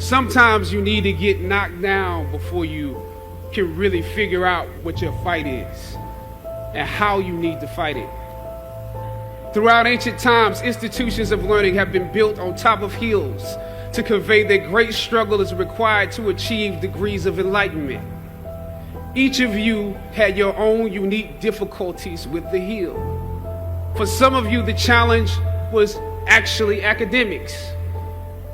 Sometimes you need to get knocked down before you can really figure out what your fight is and how you need to fight it. Throughout ancient times, institutions of learning have been built on top of hills to convey that great struggle is required to achieve degrees of enlightenment. Each of you had your own unique difficulties with the hill. For some of you, the challenge was actually academics.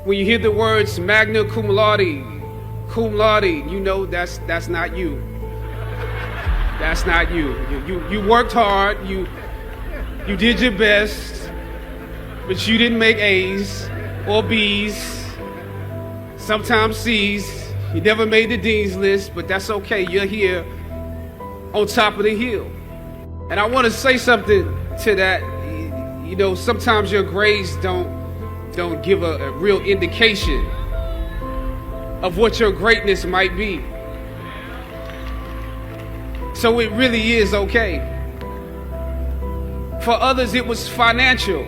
When you hear the words magna cum laude, you know that's not you. That's not you. You worked hard, you did your best, but you didn't make A's or B's, sometimes C's. You never made the dean's list, but that's okay. You're here on top of the hill. And I want to say something to that. You know, sometimes your grades don't give a real indication of what your greatness might be. So it really is okay. For others, it was financial.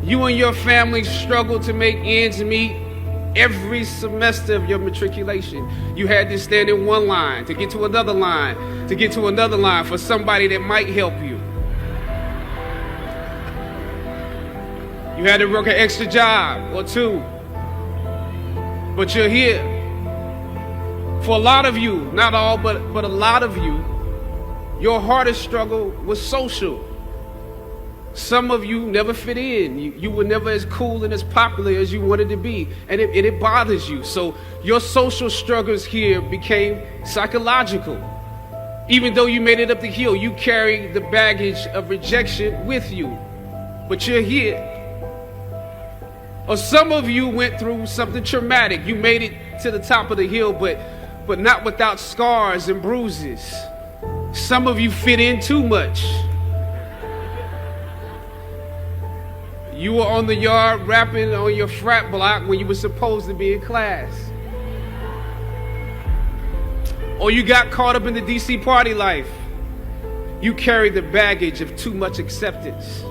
You and your family struggled to make ends meet every semester of your matriculation. You had to stand in one line to get to another line, to get to another line for somebody that might help you. You had to work an extra job or two, but you're here. For a lot of you, not all, but a lot of you, your hardest struggle was social. Some of you never fit in. You were never as cool and as popular as you wanted to be, and it bothers you. So your social struggles here became psychological. Even though you made it up the hill, you carry the baggage of rejection with you, but you're here. Or some of you went through something traumatic. You made it to the top of the hill, but not without scars and bruises. Some of you fit in too much. You were on the yard rapping on your frat block when you were supposed to be in class. Or you got caught up in the DC party life. You carry the baggage of too much acceptance.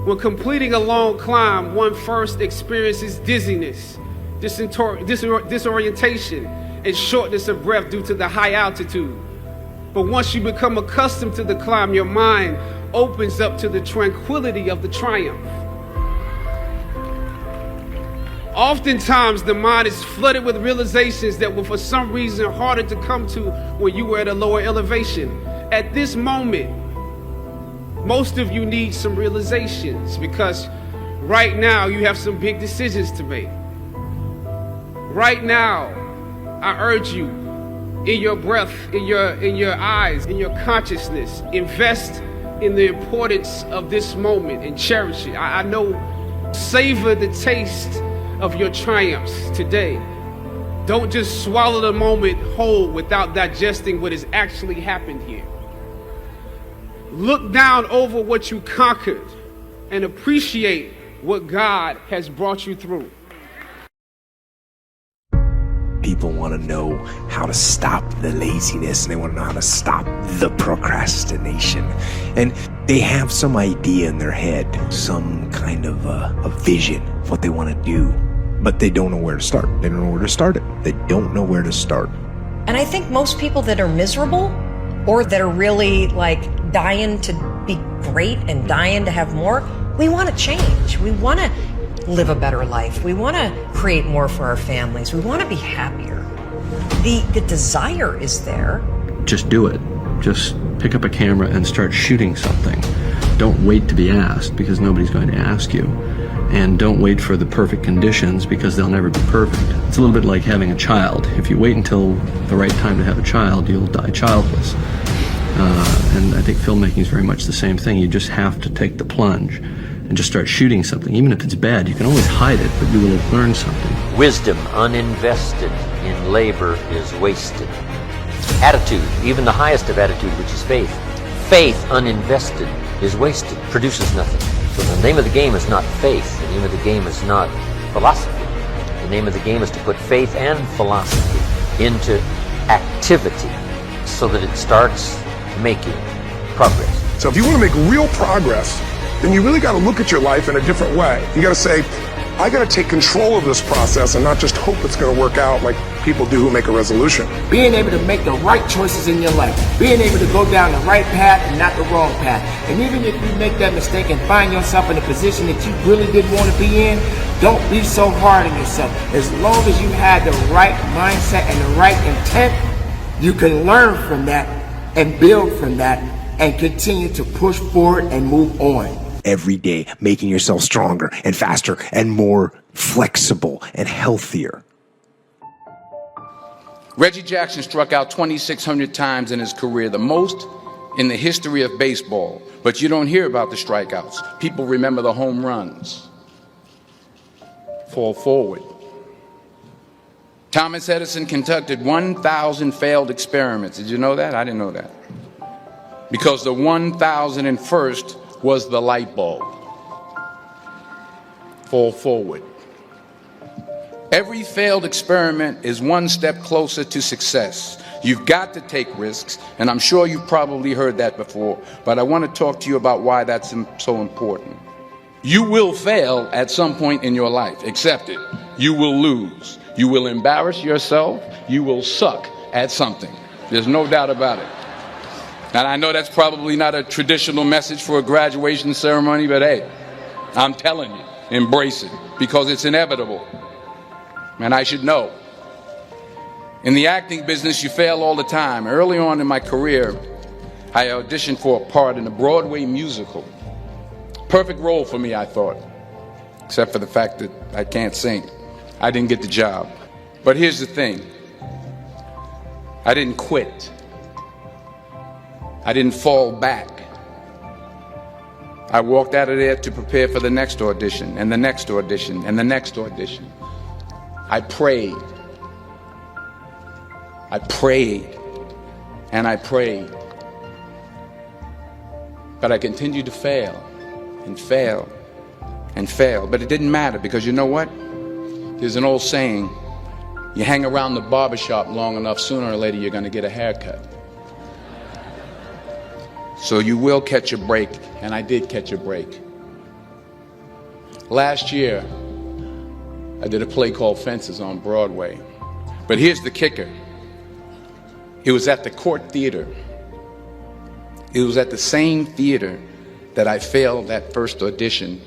When completing a long climb, one first experiences dizziness, disorientation, and shortness of breath due to the high altitude. But once you become accustomed to the climb, your mind opens up to the tranquility of the triumph. Oftentimes, the mind is flooded with realizations that were for some reason harder to come to when you were at a lower elevation. At this moment, most of you need some realizations because right now you have some big decisions to make. Right now, I urge you, in your breath, in your eyes, in your consciousness, invest in the importance of this moment and cherish it. I know, savor the taste of your triumphs today. Don't just swallow the moment whole without digesting what has actually happened here. Look down over what you conquered and appreciate what God has brought you through. People want to know how to stop the laziness, and they want to know how to stop the procrastination. And they have some idea in their head, some kind of a vision of what they want to do, but they don't know where to start. They don't know where to start it. They don't know where to start. And I think most people that are miserable or that are really like dying to be great and dying to have more, we want to change. We want to live a better life. We want to create more for our families. We want to be happier. The desire is there. Just do it. Just pick up a camera and start shooting something. Don't wait to be asked, because nobody's going to ask you. And don't wait for the perfect conditions, because they'll never be perfect. It's a little bit like having a child. If you wait until the right time to have a child, you'll die childless. And I think filmmaking is very much the same thing. You just have to take the plunge and just start shooting something. Even if it's bad, you can always hide it, but you will have learned something. Wisdom uninvested in labor is wasted. Attitude, even the highest of attitude, which is faith. Faith uninvested is wasted, produces nothing. So the name of the game is not faith. The name of the game is not philosophy. The name of the game is to put faith and philosophy into activity so that it starts making progress. So if you want to make real progress, then you really got to look at your life in a different way. You got to say, I got to take control of this process and not just hope it's going to work out like people do who make a resolution. Being able to make the right choices in your life. Being able to go down the right path and not the wrong path. And even if you make that mistake and find yourself in a position that you really didn't want to be in, don't be so hard on yourself. As long as you had the right mindset and the right intent, you can learn from that and build from that and continue to push forward and move on. Every day, making yourself stronger and faster and more flexible and healthier. Reggie Jackson struck out 2,600 times in his career, the most in the history of baseball. But you don't hear about the strikeouts. People remember the home runs. Fall forward. Thomas Edison conducted 1,000 failed experiments. Did you know that? I didn't know that. Because the 1,001st was the light bulb. Fall forward. Every failed experiment is one step closer to success. You've got to take risks, and I'm sure you've probably heard that before, but I want to talk to you about why that's so important. You will fail at some point in your life. Accept it. You will lose. You will embarrass yourself. You will suck at something. There's no doubt about it. And I know that's probably not a traditional message for a graduation ceremony, but hey, I'm telling you, embrace it, because it's inevitable. And I should know. In the acting business, you fail all the time. Early on in my career, I auditioned for a part in a Broadway musical. Perfect role for me, I thought, except for the fact that I can't sing. I didn't get the job. But here's the thing. I didn't quit. I didn't fall back. I walked out of there to prepare for the next audition, and the next audition, and the next audition. I prayed. I prayed, and I prayed. But I continued to fail, and fail, and fail. But it didn't matter, because you know what? There's an old saying, you hang around the barbershop long enough, sooner or later you're going to get a haircut. So you will catch a break, and I did catch a break. Last year, I did a play called Fences on Broadway. But here's the kicker. It was at the Court Theater. It was at the same theater that I failed that first audition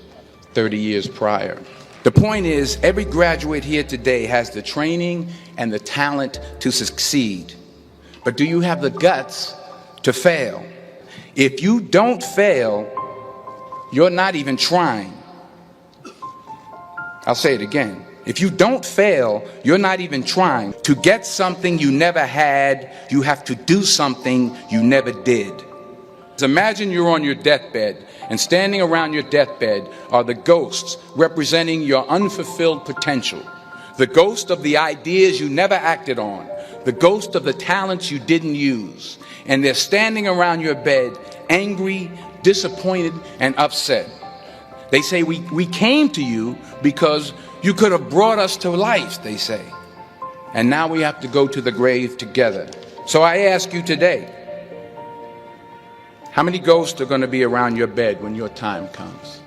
30 years prior. The point is, every graduate here today has the training and the talent to succeed. But do you have the guts to fail? If you don't fail, you're not even trying. I'll say it again. If you don't fail, you're not even trying. To get something you never had, you have to do something you never did. Imagine you're on your deathbed, and standing around your deathbed are the ghosts representing your unfulfilled potential. The ghost of the ideas you never acted on. The ghost of the talents you didn't use. And they're standing around your bed, angry, disappointed, and upset. They say, we came to you because you could have brought us to life, they say. And now we have to go to the grave together. So I ask you today, how many ghosts are going to be around your bed when your time comes?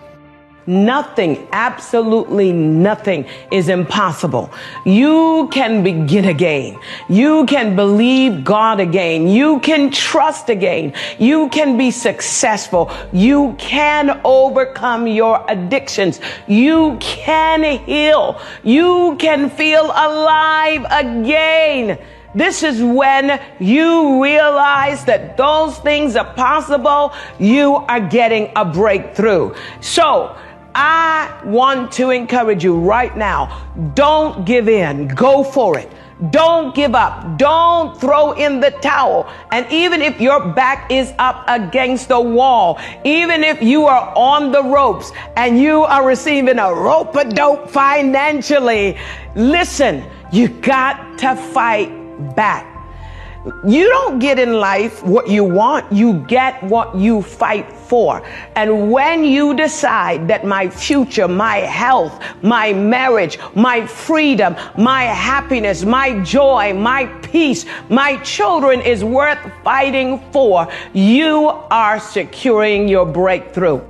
Nothing, absolutely nothing is impossible. You can begin again. You can believe God again. You can trust again. You can be successful. You can overcome your addictions. You can heal. You can feel alive again. This is when you realize that those things are possible. You are getting a breakthrough. So I want to encourage you right now. Don't give in. Go for it. Don't give up. Don't throw in the towel. And even if your back is up against the wall, even if you are on the ropes and you are receiving a rope-a-dope financially, listen, you got to fight back. You don't get in life what you want, you get what you fight for. And when you decide that my future, my health, my marriage, my freedom, my happiness, my joy, my peace, my children is worth fighting for, you are securing your breakthrough.